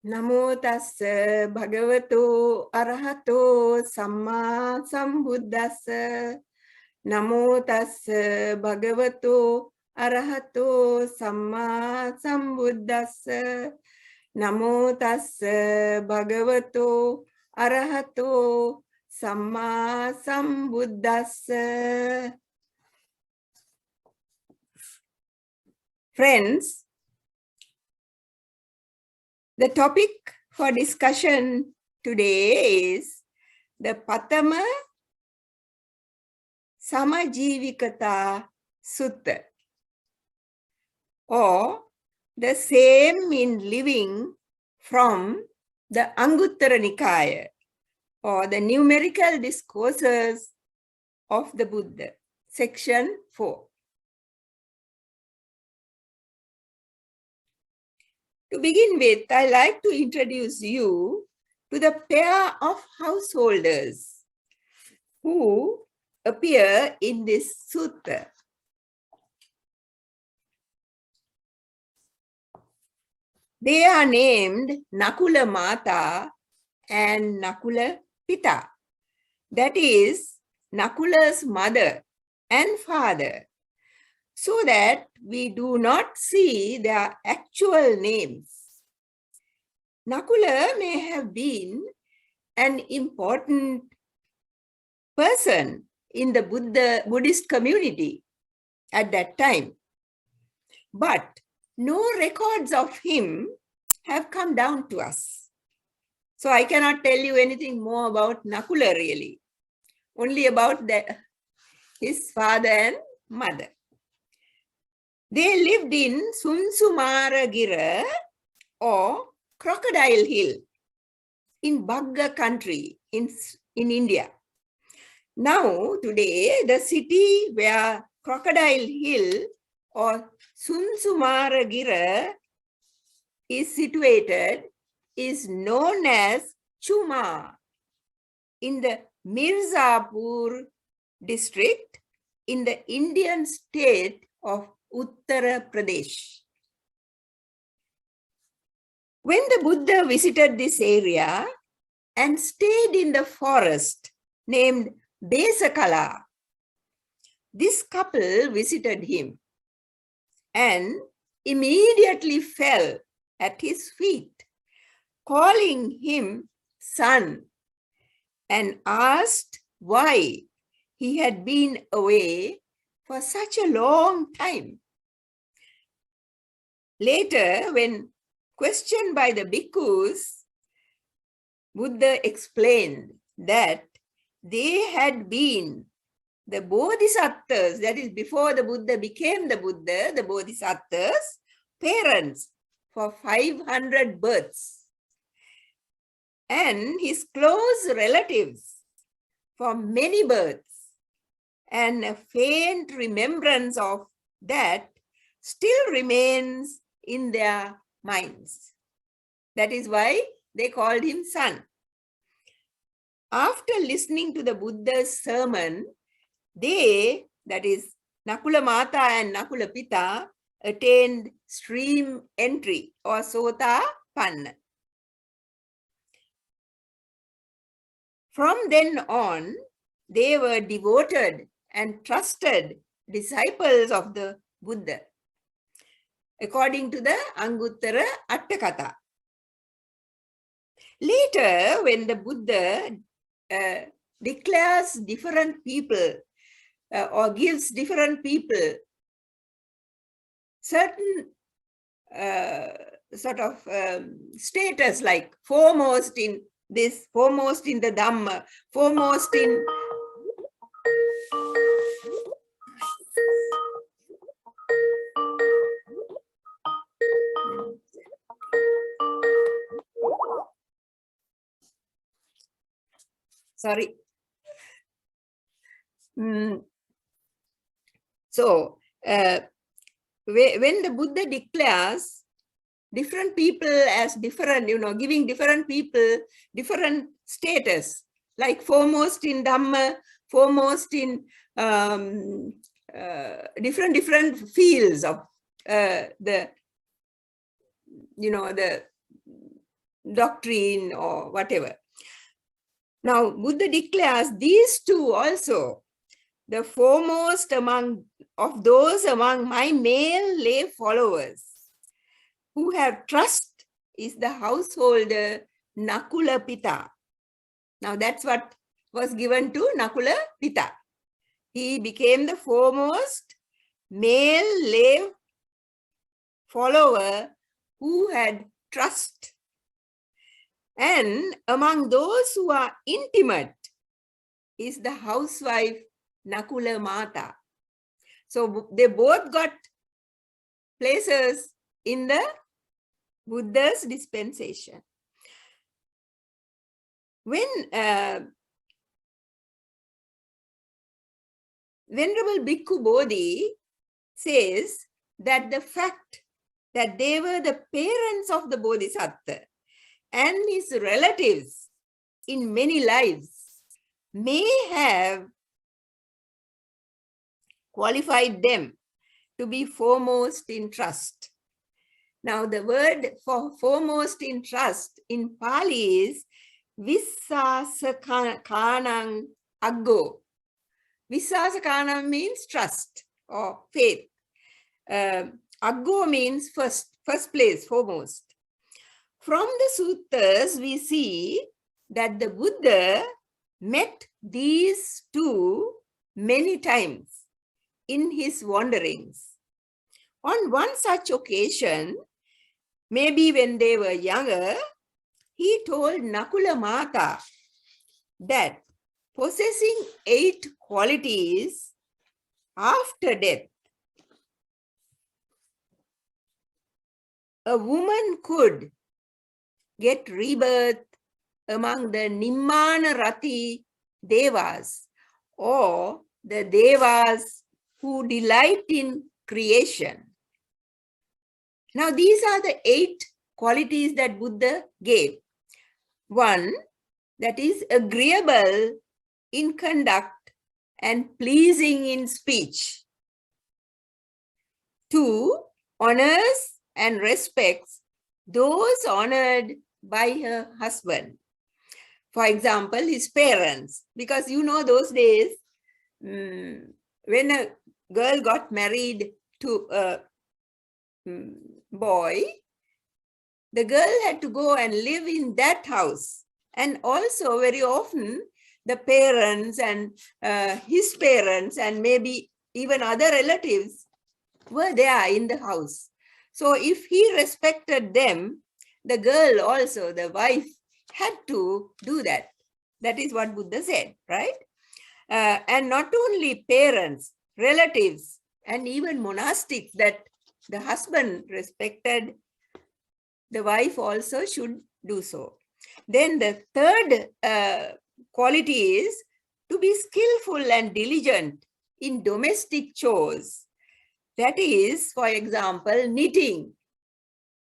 Namo tassa bhagavato arahato samma sambuddhassa. Namo tassa bhagavato arahato samma sambuddhassa. Namo tassa bhagavato arahato samma sambuddhassa. Friends, the topic for discussion today is the Patama Samajivikata Sutta, or the same in living from the Anguttara Nikaya, or the Numerical Discourses of the Buddha, section 4. To begin with, I like to introduce you to the pair of householders who appear in this sutta. They are named Nakula Mata and Nakula Pita. That is, Nakula's mother and father, so that we do not see their actual names. Nakula may have been an important person in the Buddhist community at that time, but no records of him have come down to us. So I cannot tell you anything more about Nakula really, only about his father and mother. They lived in Sunsumaragira, or Crocodile Hill, in Bagga country in India. Now, today, the city where Crocodile Hill or Sunsumaragira is situated is known as Chuma in the Mirzapur district in the Indian state of Uttara Pradesh. When the Buddha visited this area and stayed in the forest named Besakala, this couple visited him and immediately fell at his feet, calling him son, and asked why he had been away for such a long time. Later, when questioned by the bhikkhus, Buddha explained that they had been the bodhisattvas, that is, before the Buddha became the Buddha, the bodhisattvas' parents for 500 births, and his close relatives for many births, and a faint remembrance of that still remains in their minds. That is why they called him son. After listening to the Buddha's sermon, they, that is Nakula Mata and Nakula Pita, attained stream entry or Sota Panna. From then on, they were devoted and trusted disciples of the Buddha, according to the Anguttara Nikaya. Later, when the Buddha declares different people or gives different people certain sort of status, like foremost in this, foremost in the Dhamma, foremost in sorry. So, when the Buddha declares different people as different, giving different people different status, like foremost in Dhamma, foremost in different fields of the doctrine or whatever. Now, Buddha declares these two also, the foremost among my male lay followers who have trust is the householder Nakula Pita. Now, that's what was given to Nakula Pita. He became the foremost male lay follower who had trust. And among those who are intimate is the housewife Nakula Mata. So they both got places in the Buddha's dispensation. When Venerable Bhikkhu Bodhi says that the fact that they were the parents of the Bodhisattva and his relatives in many lives may have qualified them to be foremost in trust. Now, the word for foremost in trust in Pali is Vissasakanang Aggo. Vissasakanang means trust or faith. Aggo means first place, foremost. From the suttas, we see that the Buddha met these two many times in his wanderings. On one such occasion, maybe when they were younger, he told Nakula Mata that possessing 8 qualities after death, a woman could get rebirth among the Nimmana Rati Devas, or the Devas who delight in creation. Now, these are the 8 qualities that Buddha gave. 1, that is agreeable in conduct and pleasing in speech. 2, honors and respects those honored by her husband. For example, his parents, because you know those days, when a girl got married to a boy, the girl had to go and live in that house. And also very often the parents and his parents and maybe even other relatives were there in the house. So if he respected them, the girl also, the wife, had to do that. That is what Buddha said, right? And not only parents, relatives, and even monastics that the husband respected, the wife also should do so. Then the third quality is to be skillful and diligent in domestic chores. That is, for example, knitting,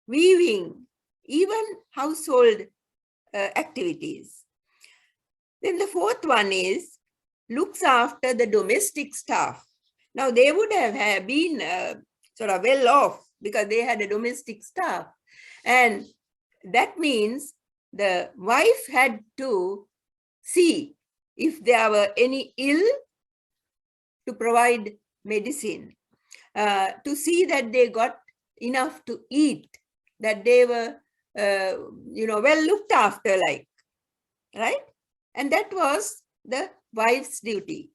weaving, even household activities. Then the fourth one is looks after the domestic staff. Now, they would have been sort of well off because they had a domestic staff. And that means the wife had to see if there were any ill to provide medicine, to see that they got enough to eat, that they were, well looked after, like, right? And that was the wife's duty.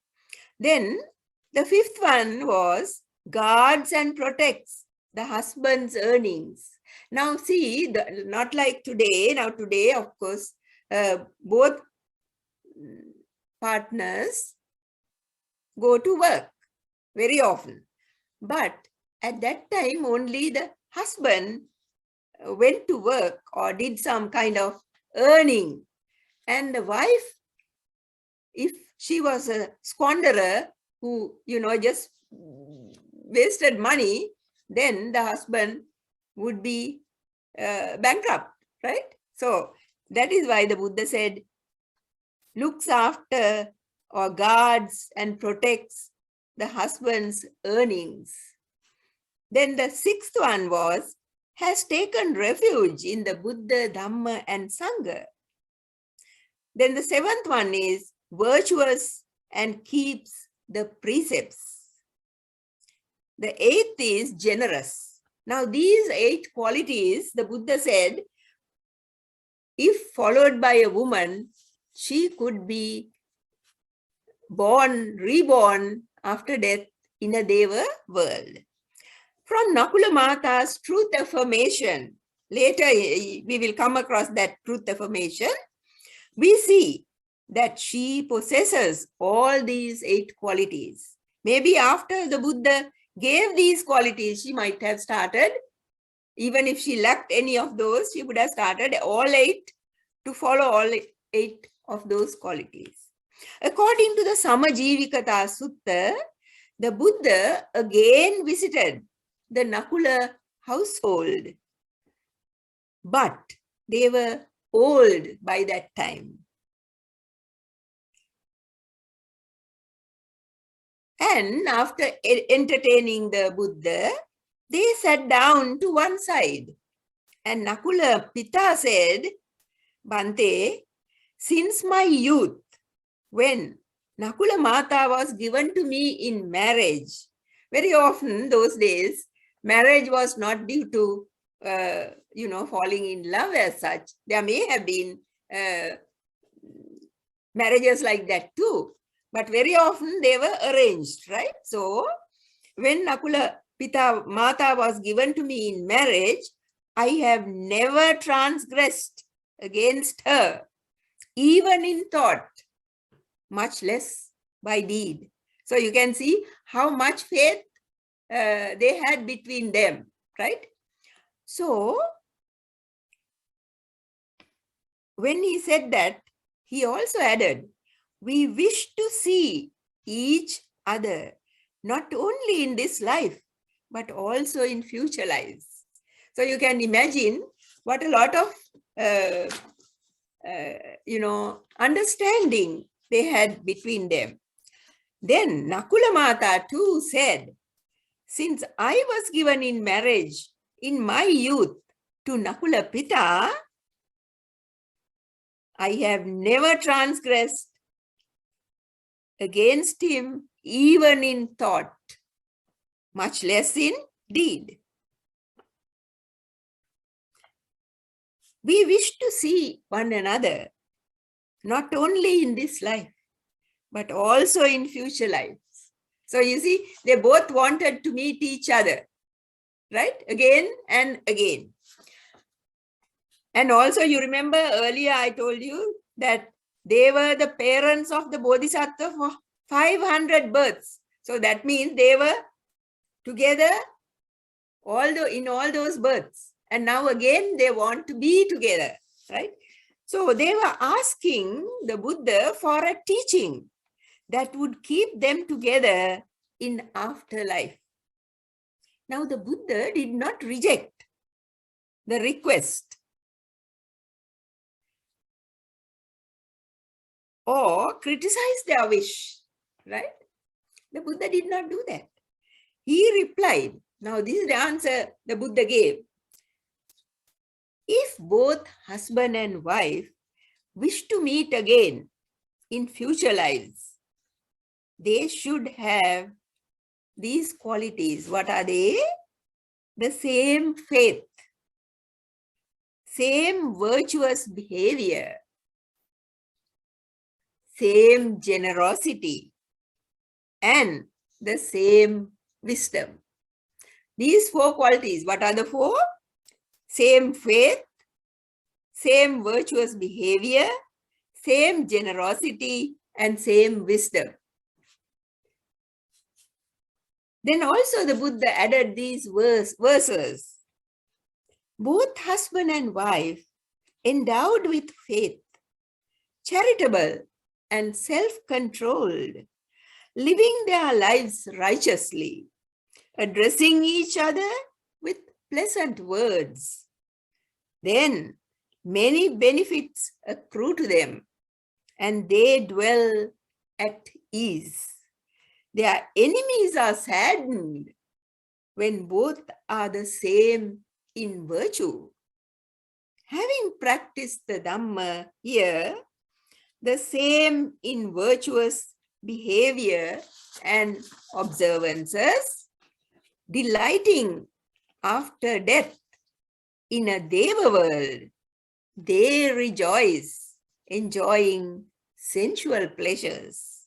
Then the fifth one was guards and protects the husband's earnings. Now see, not like today. Now today, of course, both partners go to work very often. But at that time, only the husband went to work or did some kind of earning. And the wife, if she was a squanderer who, just wasted money, then the husband would be bankrupt, right? So that is why the Buddha said, looks after or guards and protects the husband's earnings. Then the sixth one was has taken refuge in the Buddha, Dhamma, and Sangha. Then the seventh one is virtuous and keeps the precepts. The eighth is generous. Now, these 8 qualities, the Buddha said, if followed by a woman, she could be reborn after death in a Deva world. From Nakula Mata's truth affirmation, later we will come across that truth affirmation, we see that she possesses all these 8 qualities. Maybe after the Buddha gave these qualities, she might have started, even if she lacked any of those, she would have started all 8 to follow all 8 of those qualities. According to the Samajivikata Sutta, the Buddha again visited the Nakula household, but they were old by that time. And after entertaining the Buddha, they sat down to one side. And Nakula Pita said, Bhante, since my youth, when Nakula Mata was given to me in marriage, very often those days, marriage was not due to, falling in love as such. There may have been marriages like that too, but very often they were arranged, right? So when Nakula Mata was given to me in marriage, I have never transgressed against her, even in thought, much less by deed. So you can see how much faith they had between them, right? So when he said that, he also added, we wish to see each other, not only in this life, but also in future lives. So you can imagine what a lot of, understanding they had between them. Then Nakula Mata too said, since I was given in marriage in my youth to Nakula Pita, I have never transgressed against him, even in thought, much less in deed. We wish to see one another, not only in this life, but also in future lives. So you see, they both wanted to meet each other, right? Again and again. And also you remember earlier I told you that they were the parents of the Bodhisattva for 500 births. So that means they were together in all those births. And now again, they want to be together, right? So they were asking the Buddha for a teaching that would keep them together in afterlife. Now the Buddha did not reject the request or criticize their wish, right? The Buddha did not do that. He replied, now this is the answer the Buddha gave. If both husband and wife wish to meet again in future lives, they should have these qualities. What are they? The same faith, same virtuous behavior, same generosity, and the same wisdom. These 4 qualities, what are the 4? Same faith, same virtuous behavior, same generosity, and same wisdom. Then also the Buddha added these verses. Both husband and wife, endowed with faith, charitable and self-controlled, living their lives righteously, addressing each other with pleasant words. Then many benefits accrue to them, and they dwell at ease. Their enemies are saddened when both are the same in virtue, having practiced the Dhamma here, the same in virtuous behavior and observances, delighting after death in a Deva world, they rejoice, enjoying sensual pleasures.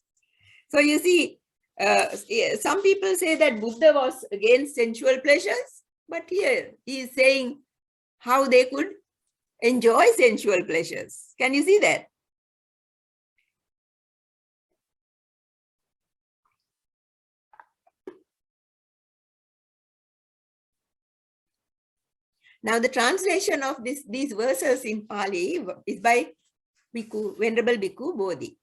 So you see, some people say that Buddha was against sensual pleasures, but here he is saying how they could enjoy sensual pleasures. Can you see that? Now the translation of these verses in Pali is by Venerable Bhikkhu Bodhi.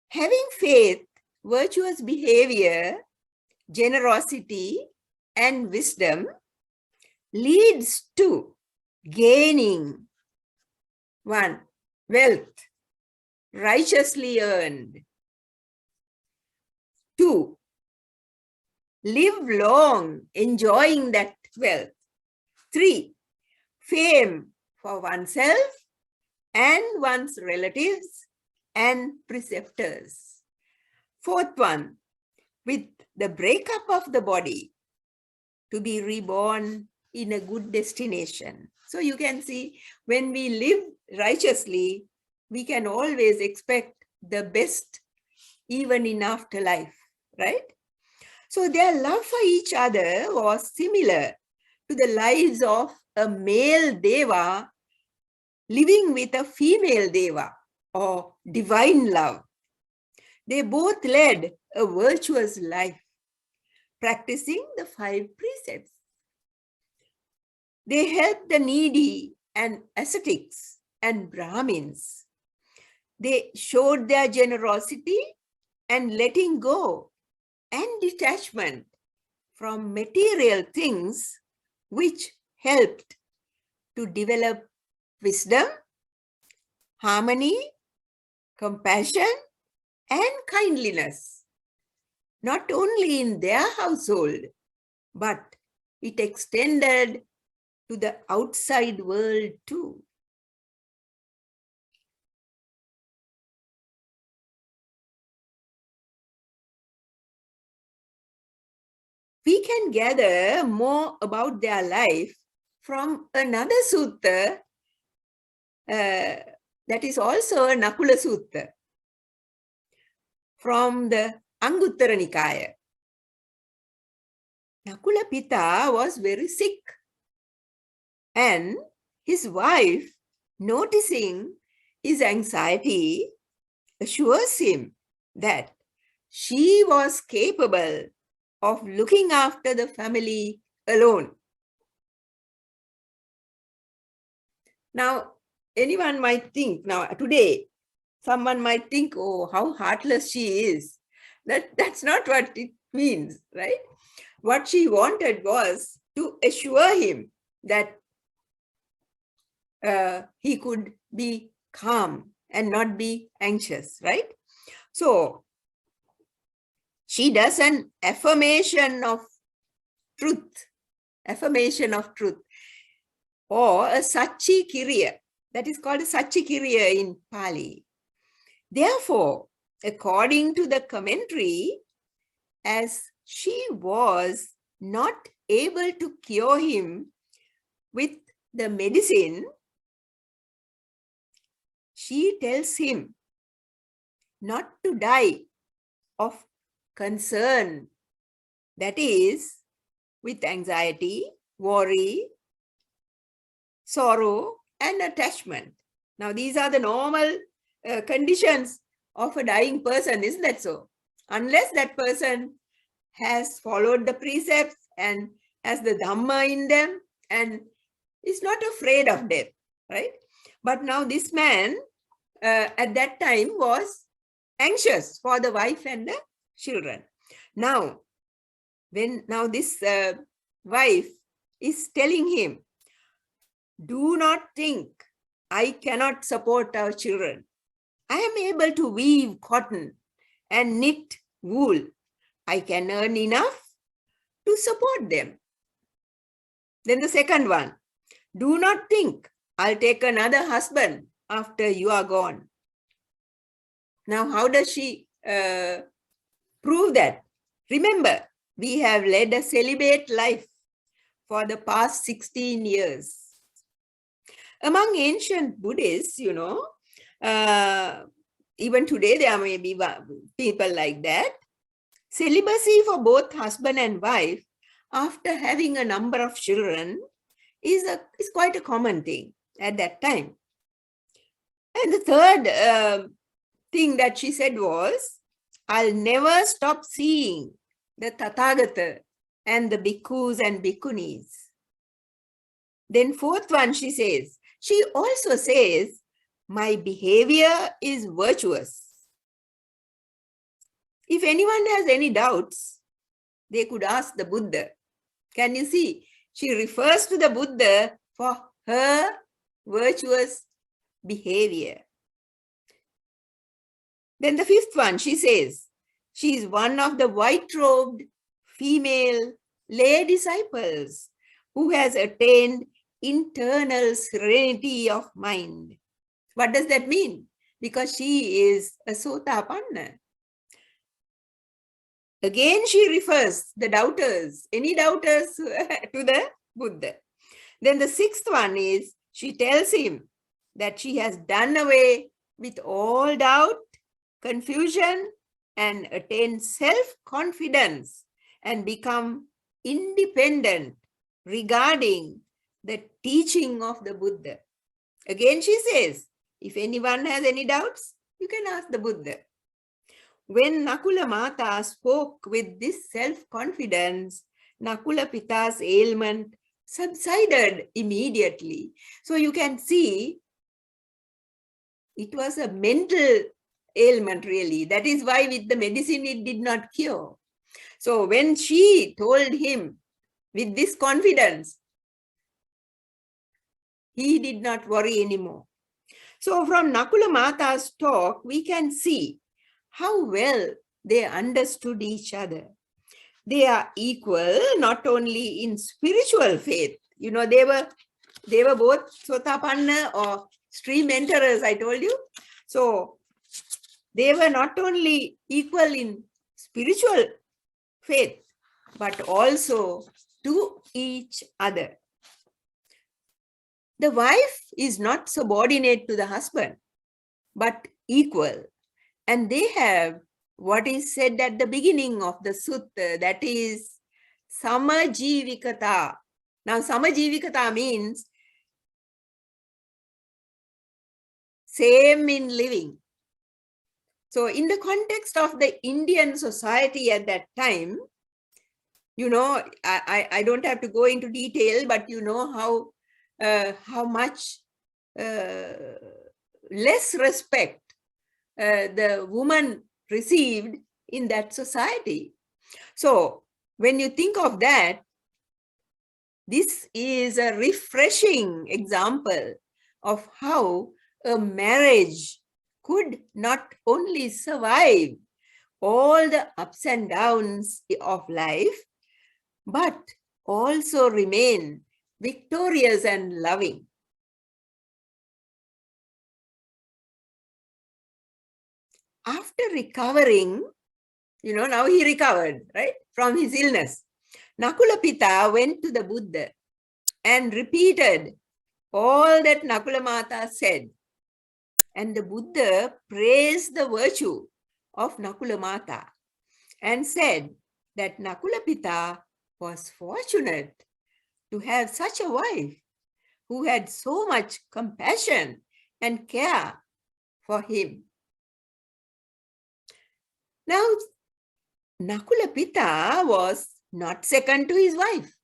Having faith, virtuous behavior, generosity, and wisdom leads to gaining 1. Wealth, righteously earned. 2. Live long, enjoying that wealth. 3. Fame for oneself and one's relatives and preceptors. 4th one, with the breakup of the body, to be reborn in a good destination. So you can see, when we live righteously, we can always expect the best even in afterlife, right? So their love for each other was similar to the lives of a male Deva living with a female Deva, or divine love. They both led a virtuous life, practicing the 5 precepts. They helped the needy and ascetics and Brahmins. They showed their generosity and letting go and detachment from material things, which helped to develop wisdom, harmony, compassion, and kindliness, not only in their household, but it extended to the outside world too. We can gather more about their life from another sutta that is also a Nakula Sutta, from the Anguttara Nikaya. Nakula Pita was very sick, and his wife, noticing his anxiety, assures him that she was capable of looking after the family alone. Now, anyone might think, now today, someone might think, oh, how heartless she is. That's not what it means, right? What she wanted was to assure him that he could be calm and not be anxious, right? So she does an affirmation of truth, or a Sachi Kiriya. That is called a Sachi Kiriya in Pali. Therefore, according to the commentary, as she was not able to cure him with the medicine, she tells him not to die of concern, that is, with anxiety, worry, sorrow, and attachment. Now, these are the normal conditions of a dying person, isn't that so? Unless that person has followed the precepts and has the Dhamma in them and is not afraid of death, right? But now this man at that time was anxious for the wife and the children. Now, this wife is telling him, do not think I cannot support our children. I am able to weave cotton and knit wool. I can earn enough to support them. Then the second one, do not think I'll take another husband after you are gone. Now, how does she prove that? Remember, we have led a celibate life for the past 16 years. Among ancient Buddhists, even today there may be people like that. Celibacy for both husband and wife after having a number of children is quite a common thing at that time. And the third thing that she said was, I'll never stop seeing the Tathagata and the bhikkhus and bhikkhunis. Then fourth one, she also says, my behavior is virtuous. If anyone has any doubts, they could ask the Buddha. Can you see? She refers to the Buddha for her virtuous behavior. Then the fifth one, she says, she is one of the white-robed female lay disciples who has attained internal serenity of mind. What does that mean? Because she is a Sotapanna. Again, she refers the doubters, any doubters to the Buddha. Then the sixth one is, she tells him that she has done away with all doubt, confusion, and attained self-confidence and become independent regarding the teaching of the Buddha. Again, she says, if anyone has any doubts, you can ask the Buddha. When Nakula Mata spoke with this self-confidence, Nakula Pita's ailment subsided immediately. So you can see it was a mental ailment really. That is why with the medicine it did not cure. So when she told him with this confidence, he did not worry anymore. So from Nakula Mata's talk, we can see how well they understood each other. They are equal, not only in spiritual faith. They were both Sotapanna or stream enterers, I told you. So they were not only equal in spiritual faith, but also to each other. The wife is not subordinate to the husband, but equal. And they have what is said at the beginning of the sutta, that is Samajivikata. Now, Samajivikata means same in living. So in the context of the Indian society at that time, I don't have to go into detail, but you know how much less respect the woman received in that society. So when you think of that, this is a refreshing example of how a marriage could not only survive all the ups and downs of life, but also remain victorious and loving. After recovering, now he recovered, right, from his illness. Nakula Pita went to the Buddha and repeated all that Nakula Mata said. And the Buddha praised the virtue of Nakula Mata and said that Nakula Pita was fortunate to have such a wife who had so much compassion and care for him. Now, Nakula Pita was not second to his wife.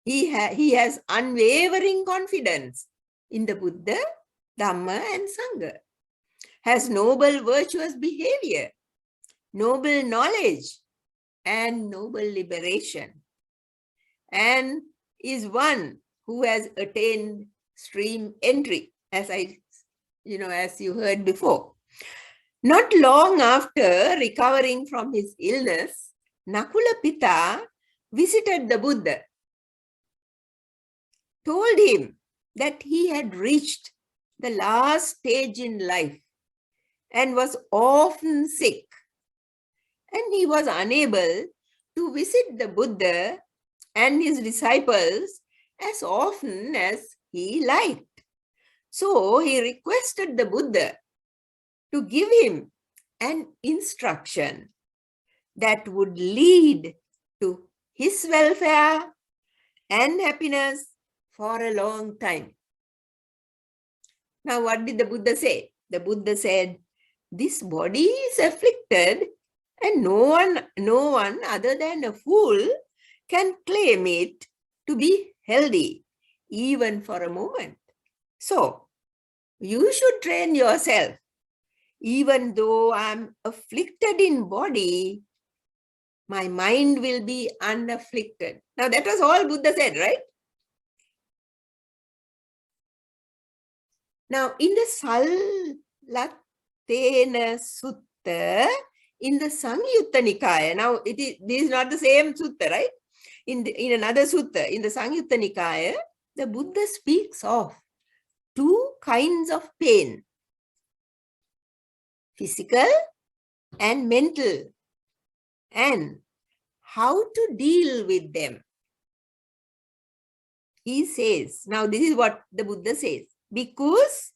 He has unwavering confidence in the Buddha, Dhamma, and Sangha, has noble virtuous behavior, noble knowledge, and noble liberation, and is one who has attained stream entry, as you heard before. Not long after recovering from his illness, Nakula Pita visited the Buddha told him that he had reached the last stage in life and was often sick, and he was unable to visit the Buddha and his disciples as often as he liked. So he requested the Buddha to give him an instruction that would lead to his welfare and happiness for a long time. Now, what did the Buddha say? The Buddha said, this body is afflicted, and no one other than a fool can claim it to be healthy, even for a moment. So, you should train yourself. Even though I'm afflicted in body, my mind will be unafflicted. Now, that was all Buddha said, right? Now, in the Salatena Sutta, in the Sangyutta Nikaya, now this is not the same sutta, right? In another sutta, in the Sangyutta Nikaya, the Buddha speaks of two kinds of pain, physical and mental, and how to deal with them. He says, now this is what the Buddha says, because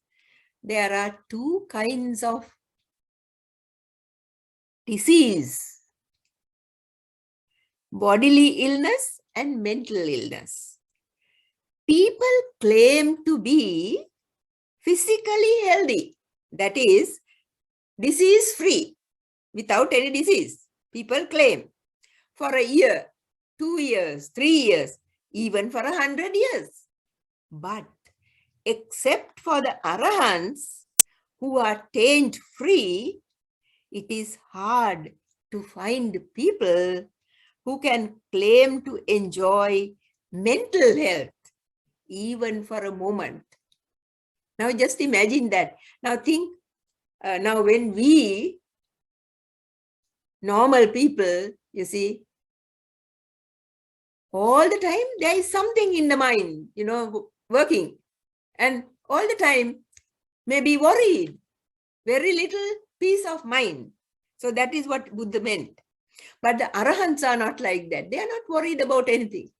there are two kinds of disease, bodily illness and mental illness. People claim to be physically healthy, that is, disease-free, without any disease. People claim for a year, 2 years, 3 years, even for 100 years. But except for the Arahants who are taint-free, it is hard to find people who can claim to enjoy mental health, even for a moment. Now just imagine that. Now think, now when we, normal people, you see, all the time there is something in the mind, working. And all the time may be worried, very little peace of mind. So that is what Buddha meant. But the Arahants are not like that. They are not worried about anything.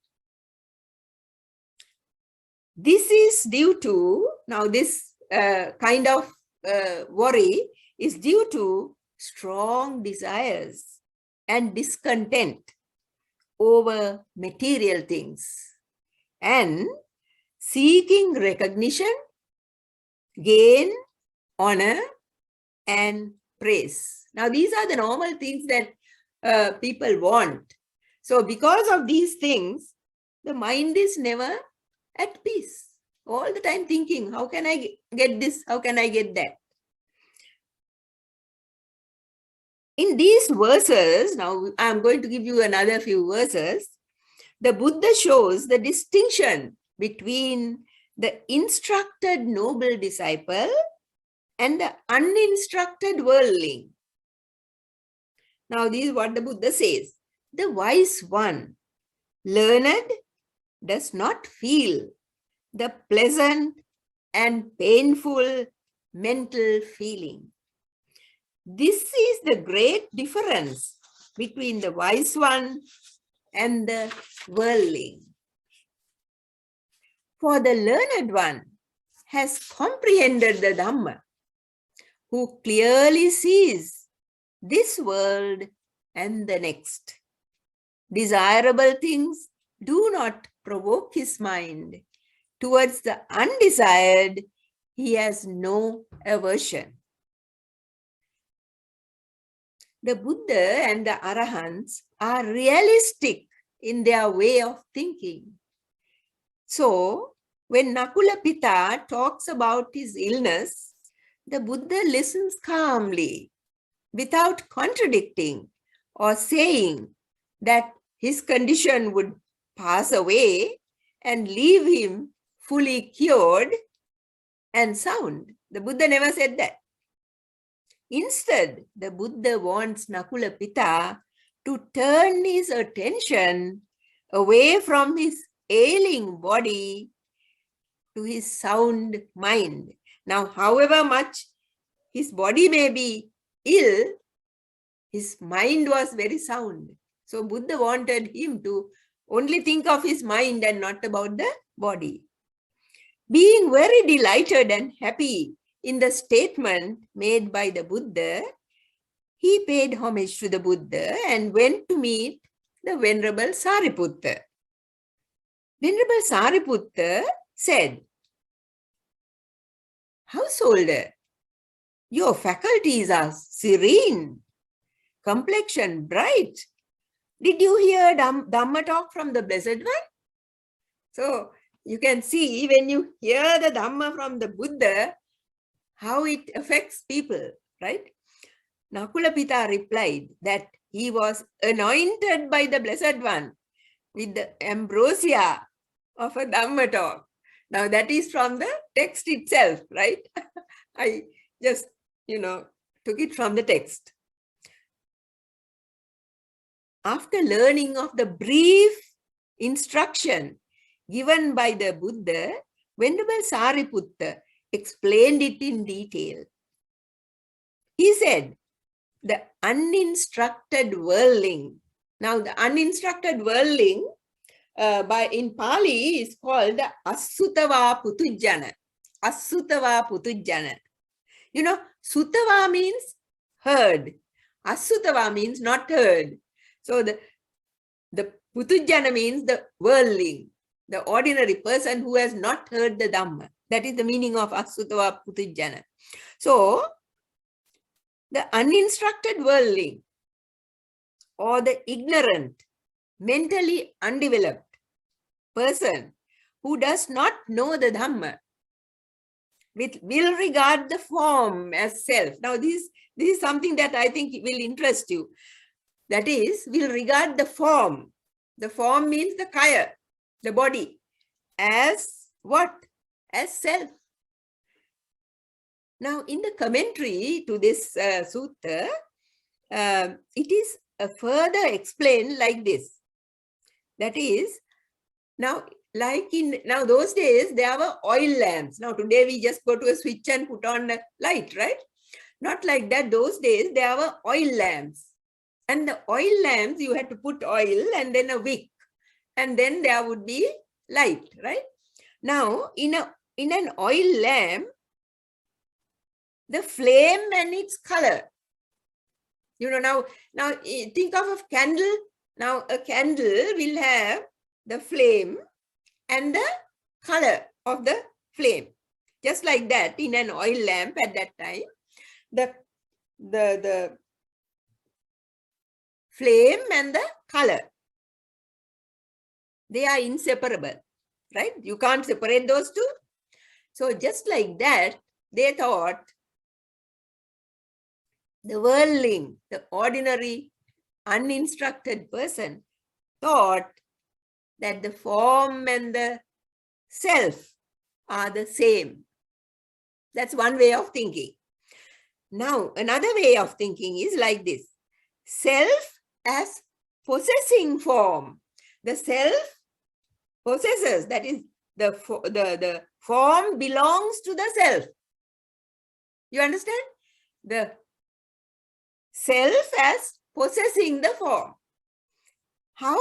This is due to, now this kind of worry is due to strong desires and discontent over material things and seeking recognition, gain, honor, and praise. Now, these are the normal things that people want. So, because of these things, the mind is never at peace. All the time thinking, how can I get this? How can I get that? In these verses, now I'm going to give you another few verses, the Buddha shows the distinction between the instructed noble disciple and the uninstructed worldling. Now, this is what the Buddha says. The wise one, learned, does not feel the pleasant and painful mental feeling. This is the great difference between the wise one and the worldling. For the learned one has comprehended the Dhamma, who clearly sees this world and the next. Desirable things do not provoke his mind. Towards the undesired, he has no aversion. The Buddha and the Arahants are realistic in their way of thinking. So, when Nakula Pitta talks about his illness, the Buddha listens calmly, without contradicting or saying that his condition would pass away and leave him fully cured and sound. The Buddha never said that. Instead, the Buddha wants Nakula Pitta to turn his attention away from his ailing body to his sound mind. Now, however much his body may be ill, his mind was very sound. So Buddha wanted him to only think of his mind and not about the body. Being very delighted and happy in the statement made by the Buddha, he paid homage to the Buddha and went to meet the Venerable Sariputta. Venerable Sariputta said, "Householder, your faculties are serene, complexion bright. Did you hear Dhamma talk from the Blessed One?" So you can see when you hear the Dhamma from the Buddha, how it affects people, right? Nakulapita replied that he was anointed by the Blessed One with the ambrosia of a Dhamma talk. Now that is from the text itself, right? I just, took it from the text. After learning of the brief instruction given by the Buddha, Venerable Sariputta explained it in detail. He said, the uninstructed worldling. Now, the uninstructed worldling in Pali is called Asutava Putujjana. Asutava Putujjana. Sutava means heard. Asutava means not heard. So the Putujjana means the worldling, the ordinary person who has not heard the Dhamma. That is the meaning of Asutava Putujjana. So, the uninstructed worldling or the ignorant, mentally undeveloped person who does not know the Dhamma will regard the form as self. Now, this is something that I think will interest you. That is, will regard the form. The form means the kaya, the body, as what? As self. Now, in the commentary to this sutta, it is further explained like this. That is, now those days, there were oil lamps. Now, today we just go to a switch and put on the light, right? Not like that. Those days, there were oil lamps. And the oil lamps, you had to put oil and then a wick. And then there would be light, right? Now, in an oil lamp, the flame and its color. Now think of a candle. Now, a candle will have the flame and the color of the flame. Just like that, in an oil lamp at that time, the flame and the color, they are inseparable, right? You can't separate those two. So just like that, they thought the worldling, the ordinary, uninstructed person, thought that the form and the self are the same. That's one way of thinking. Now, another way of thinking is like this. Self as possessing form. The self possesses, that is, the form belongs to the self. You understand? The self as possessing the form. How?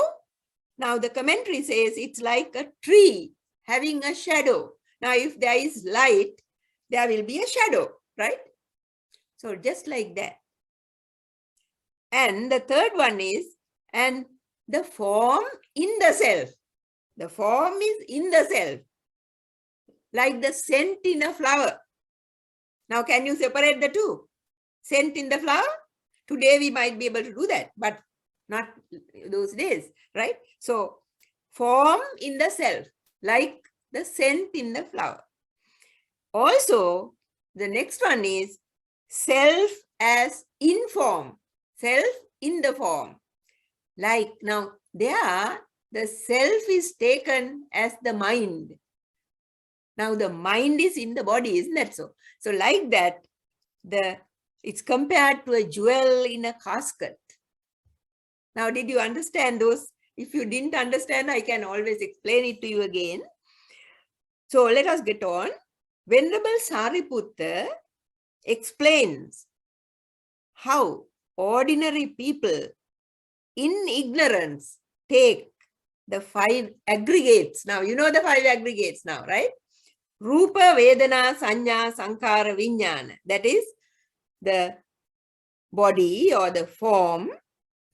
Now the commentary says it's like a tree having a shadow. Now if there is light, there will be a shadow, right? So just like that. And the third one is, and the form in the self. The form is in the self. Like the scent in a flower. Now can you separate the two? Scent in the flower? Today we might be able to do that, but not those days, right? So form in the self, like the scent in the flower. Also, the next one is self as in form, self in the form. Like now, there the self is taken as the mind. Now the mind is in the body, isn't that so? So like that, it's compared to a jewel in a casket. Now, did you understand those? If you didn't understand, I can always explain it to you again. So let us get on. Venerable Sariputta explains how ordinary people in ignorance take the 5 aggregates. Now, you know the 5 aggregates now, right? Rupa, Vedana, Sanya, Sankara, Vijnana. That is the body or the form,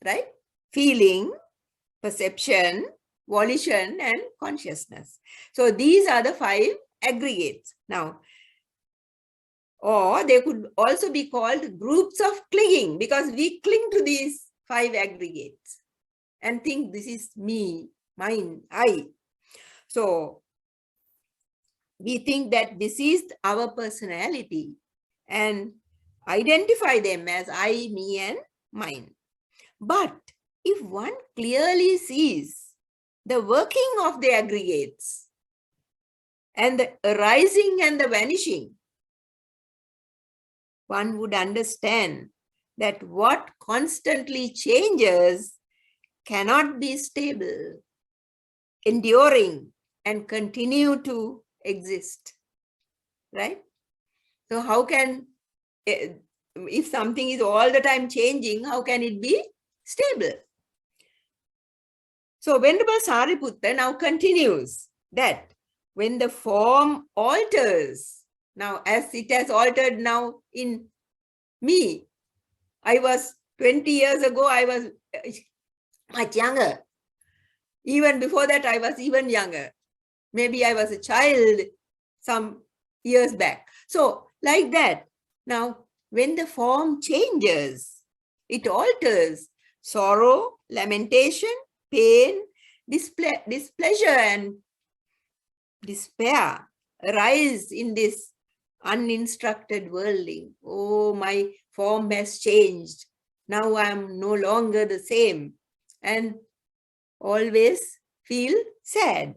right? Feeling, perception, volition, and consciousness. So these are the 5 aggregates. Now, or they could also be called groups of clinging, because we cling to these 5 aggregates and think this is me, mine, I. So we think that this is our personality and identify them as I, me, and mine. But if one clearly sees the working of the aggregates and the arising and the vanishing, one would understand that what constantly changes cannot be stable, enduring, and continue to exist, right? So how can, if something is all the time changing, how can it be stable? So Venerable Sariputta now continues that when the form alters, now as it has altered now in me, I was 20 years ago, I was much younger. Even before that, I was even younger. Maybe I was a child some years back. So like that, now when the form changes, it alters. Sorrow, lamentation, pain, displeasure, and despair arise in this uninstructed worldling. Oh, my form has changed. Now I am no longer the same, and always feel sad.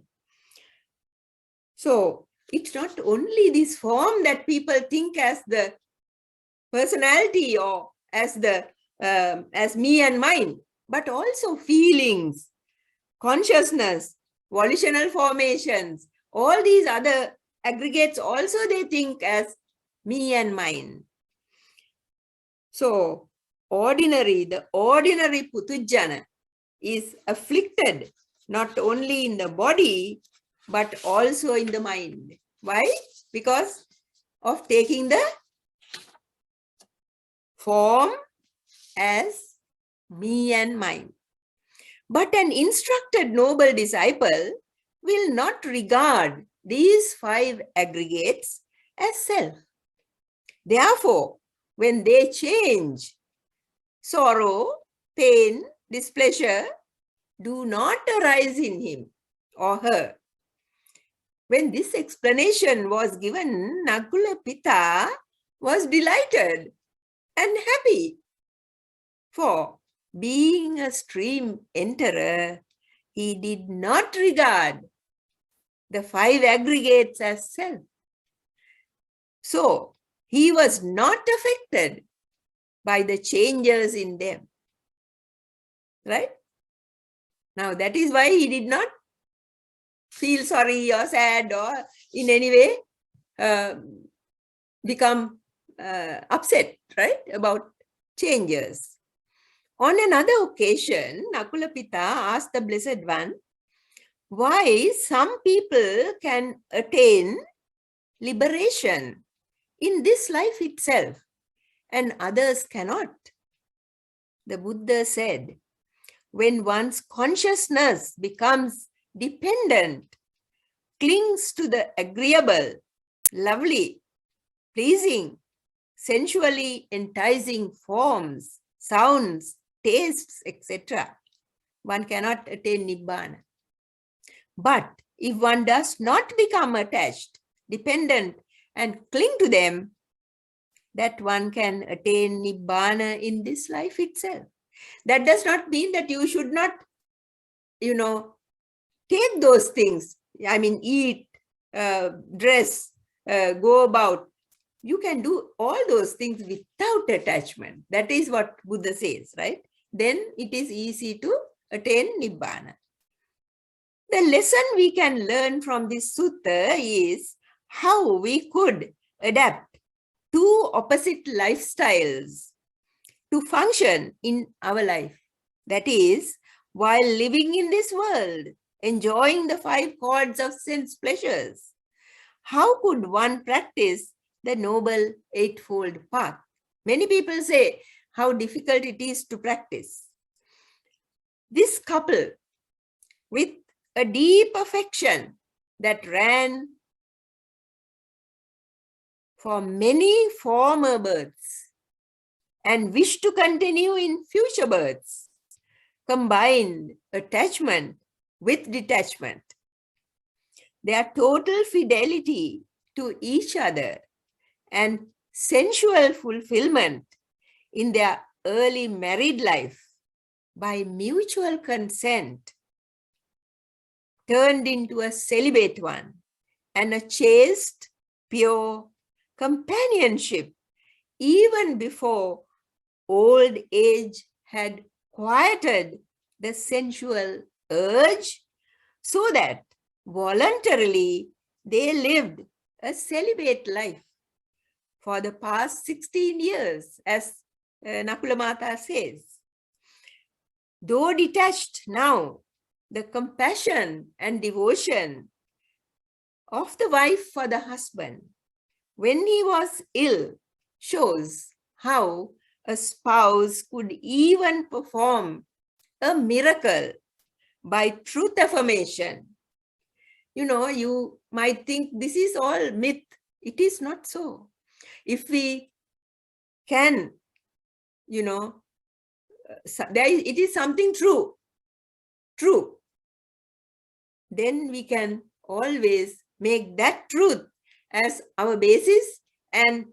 So it's not only this form that people think as the personality or as the as me and mine, but also feelings, consciousness, volitional formations, all these other aggregates also they think as me and mine. So the ordinary Putujjana is afflicted not only in the body, but also in the mind. Why? Because of taking the form as me and mine. But an instructed noble disciple will not regard these 5 aggregates as self. Therefore, when they change, sorrow, pain, displeasure do not arise in him or her. When this explanation was given, Nakula Pita was delighted and happy. For being a stream enterer, he did not regard the 5 aggregates as self. So he was not affected by the changes in them. Right? Now that is why he did not feel sorry or sad or in any way become upset, right, about changes. On another occasion, Nakula Pita asked the Blessed One why some people can attain liberation in this life itself and others cannot. The Buddha said, when one's consciousness becomes dependent, clings to the agreeable, lovely, pleasing, sensually enticing forms, sounds, tastes, etc., one cannot attain Nibbana. But if one does not become attached, dependent, and cling to them, that one can attain Nibbana in this life itself. That does not mean that you should not, take those things. I mean, eat, dress, go about. You can do all those things without attachment. That is what Buddha says, right? Then it is easy to attain Nibbana. The lesson we can learn from this sutta is how we could adapt two opposite lifestyles to function in our life. That is, while living in this world, enjoying the five chords of sense pleasures, how could one practice the noble eightfold path? Many people say how difficult it is to practice. This couple, with a deep affection that ran for many former births and wish to continue in future births, combined attachment with detachment. Their total fidelity to each other and sensual fulfillment in their early married life by mutual consent turned into a celibate one and a chaste, pure companionship even before old age had quieted the sensual urge, so that voluntarily they lived a celibate life for the past 16 years, as Nakula Mata says. Though detached now, the compassion and devotion of the wife for the husband when he was ill shows how a spouse could even perform a miracle by truth affirmation. You know, you might think this is all myth. It is not so. If we can, you know, it is something true, then we can always make that truth as our basis and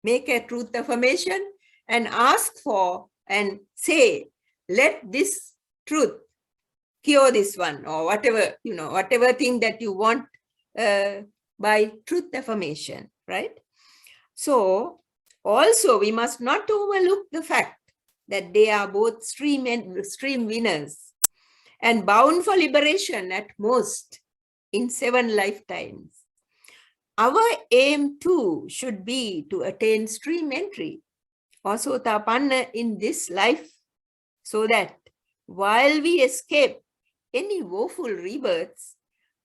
make a truth affirmation and ask for and say, let this truth cure this one, or whatever, you know, whatever thing that you want by truth affirmation, right? So also we must not overlook the fact that they are both stream winners and bound for liberation at most in 7 lifetimes. Our aim too should be to attain stream entry or sotapanna in this life, so that while we escape any woeful rebirths,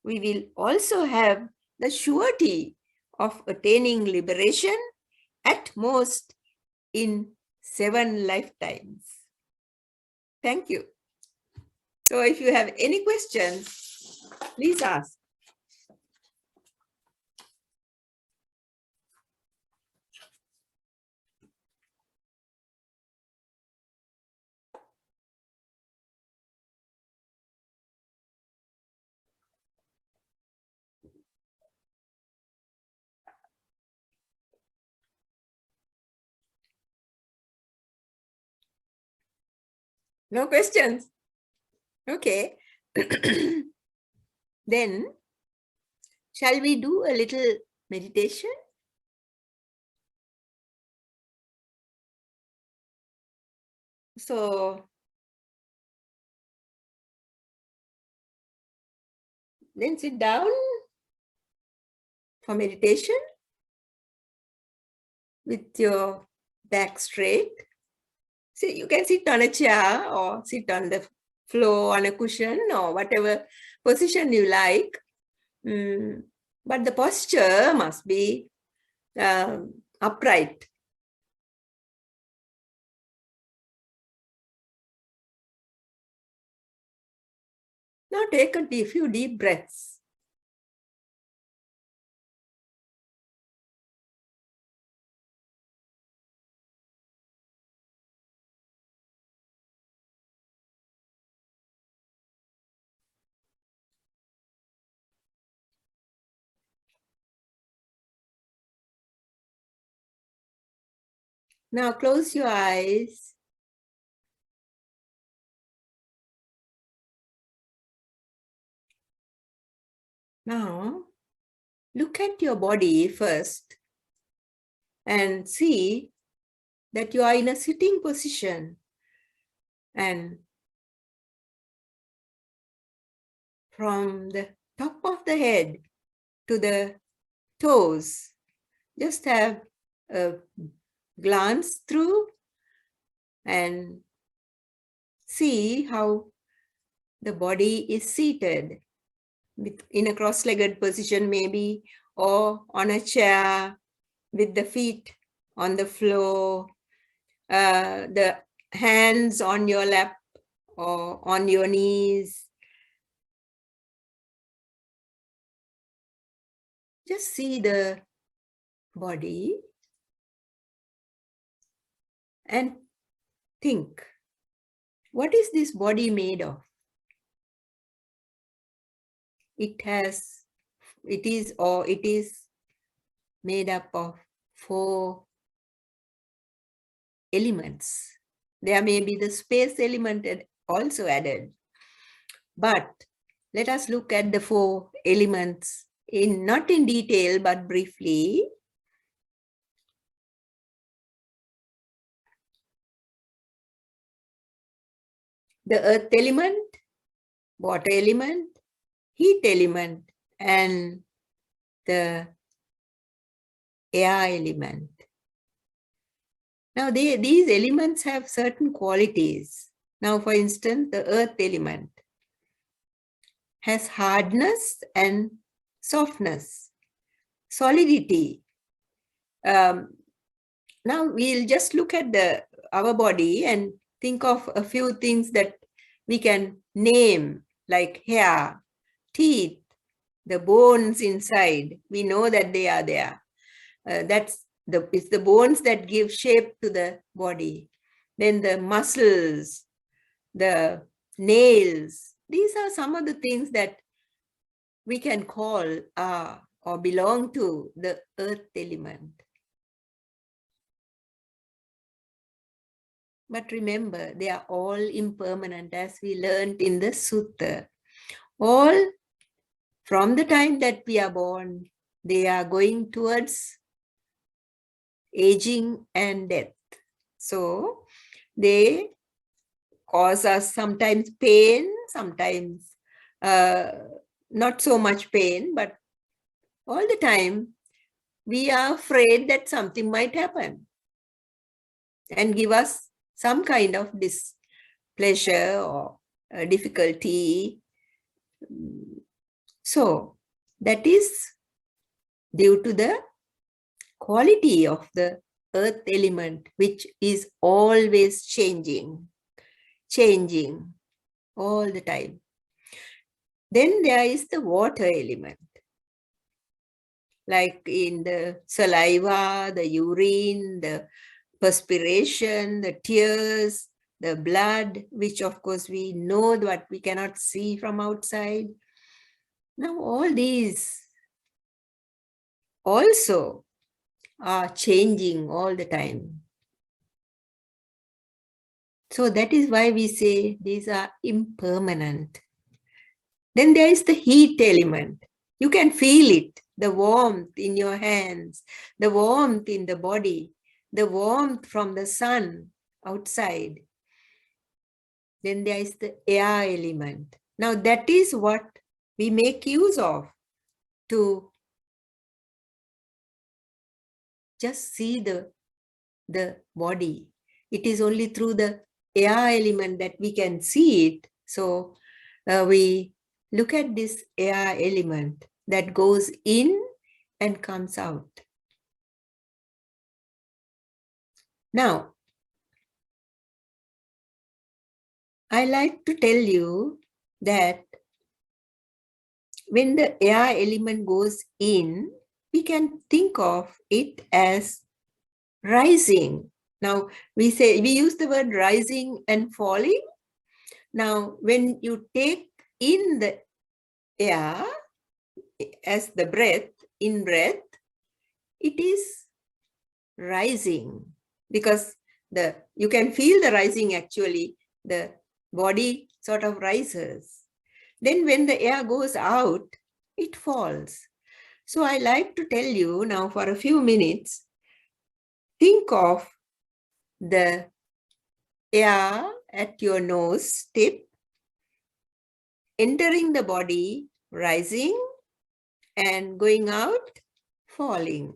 we will also have the surety of attaining liberation at most in 7 lifetimes. Thank you. So if you have any questions, please ask. No questions? Okay. Then, shall we do a little meditation? So, then sit down for meditation with your back straight. So you can sit on a chair or sit on the floor on a cushion or whatever position you like. But the posture must be upright. Now take a few deep breaths. Now close your eyes. Now look at your body first and see that you are in a sitting position. And from the top of the head to the toes. Just have a glance through and see how the body is seated in a cross-legged position maybe, or on a chair with the feet on the floor, the hands on your lap or on your knees. Just see the body and think, what is this body made of? It is made up of 4 elements. There may be the space element also added. But let us look at the 4 elements not in detail, but briefly. The earth element, water element, heat element, and the air element. Now, these elements have certain qualities. Now, for instance, the earth element has hardness and softness, solidity. Now, we'll just look at our body and think of a few things that we can name, like hair, teeth, the bones inside. We know that they are there. It's the bones that give shape to the body. Then the muscles, the nails. These are some of the things that we can call or belong to the earth element. But remember, they are all impermanent, as we learned in the sutta. All from the time that we are born, they are going towards aging and death. So they cause us sometimes pain, sometimes not so much pain, but all the time we are afraid that something might happen and give us some kind of displeasure or difficulty. So that is due to the quality of the earth element, which is always changing all the time. Then there is the water element, like in the saliva, the urine, the perspiration, the tears, the blood, which of course we know that we cannot see from outside. Now all these also are changing all the time. So that is why we say these are impermanent. Then there is the heat element. You can feel it, the warmth in your hands, the warmth in the body, the warmth from the sun outside. Then there is the air element. Now that is what we make use of to just see the body. It is only through the air element that we can see it. So we look at this air element that goes in and comes out. Now, I like to tell you that when the air element goes in, we can think of it as rising. Now, we use the word rising and falling. Now, when you take in the air as the breath, in breath, it is rising because you can feel the rising actually. The body sort of rises. Then when the air goes out, it falls. So I like to tell you now for a few minutes, think of the air at your nose tip entering the body, rising, and going out, falling.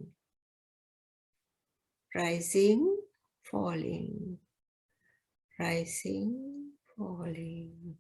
Rising, falling. Rising, falling.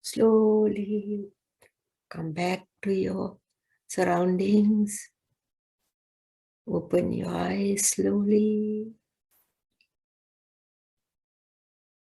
Slowly come back to your surroundings. Open your eyes slowly.